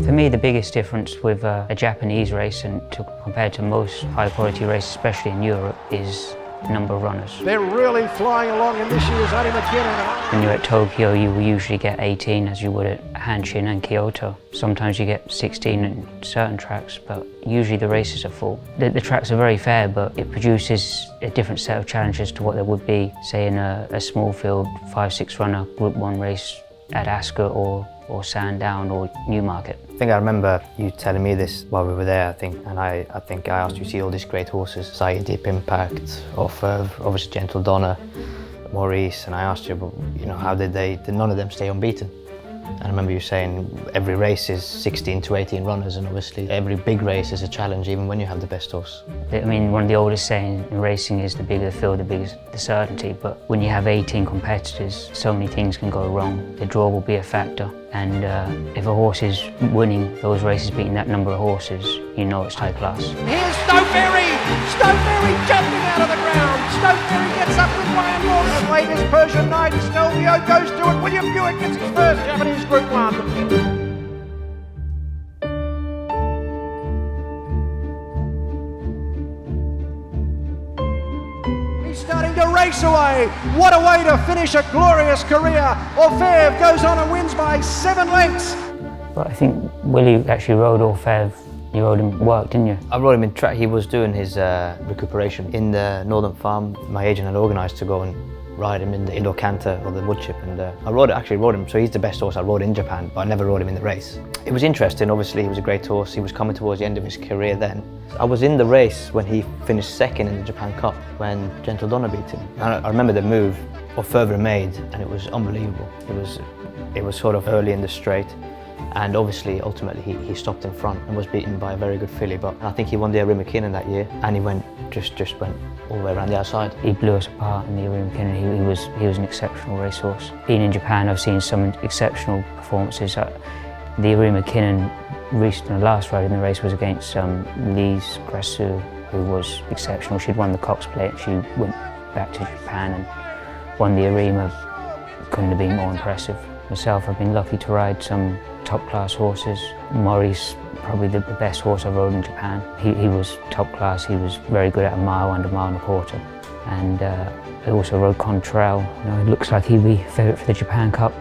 For me, the biggest difference with a Japanese race compared to most high-quality races, especially in Europe, is the number of runners. They're really flying along in this year's Adi McKinnon. When you're at Tokyo, you will usually get 18 as you would at Hanshin and Kyoto. Sometimes you get 16 in certain tracks, but usually the races are full. The tracks are very fair, but it produces a different set of challenges to what there would be, say, in a small field 5-6 runner Group 1 race at Ascot or Sandown or Newmarket. I think I remember you telling me this while we were there, I think I asked you to see all these great horses, Saïd, Deep Impact, Orfèvre, obviously Gentle Donna, Maurice, and I asked you, how did none of them stay unbeaten? And I remember you saying every race is 16 to 18 runners, and obviously every big race is a challenge even when you have the best horse. I mean, one of the oldest sayings in racing is the bigger the field, the bigger the certainty, but when you have 18 competitors, so many things can go wrong. The draw will be a factor, and if a horse is winning those races, beating that number of horses, you know it's high class. Here's Stoneberry! Stoneberry jumping out of the ground! Stoneberry gets up with Ryan Morgan. And latest Persian Knight, Stelvio goes to it. William Buick gets his first Japanese Group 1. Starting to race away. What a way to finish a glorious career. Orfèvre goes on and wins by 7 lengths. But I think Willie actually rode Orfèvre. You rode him work, didn't you? I rode him in track. He was doing his recuperation in the Northern Farm. My agent had organised to go and ride him in the indoor canter or the wood chip, and I actually rode him, so he's the best horse I rode in Japan, but I never rode him in the race. It was interesting, obviously he was a great horse, he was coming towards the end of his career then. I was in the race when he finished second in the Japan Cup, when Gentle Donna beat him. And I remember the move Orfèvre made, and it was unbelievable. It was sort of early in the straight, and obviously ultimately he stopped in front and was beaten by a very good filly, but I think he won the Erin McKinnon that year, and he just went all the way around the outside. He blew us apart in the Erin McKinnon. He was an exceptional racehorse. Being in Japan, I've seen some exceptional performances. The Erin McKinnon the last ride in the race was against Lise Grassou, who was exceptional. She'd won the Cox Plate, she went back to Japan and won the Arima. Couldn't have been more impressive. Myself, I've been lucky to ride some top-class horses. Maurice, probably the best horse I've rode in Japan. He was top class, he was very good at a mile and a mile and a quarter. And I also rode Contrail. It looks like he'd be favourite for the Japan Cup.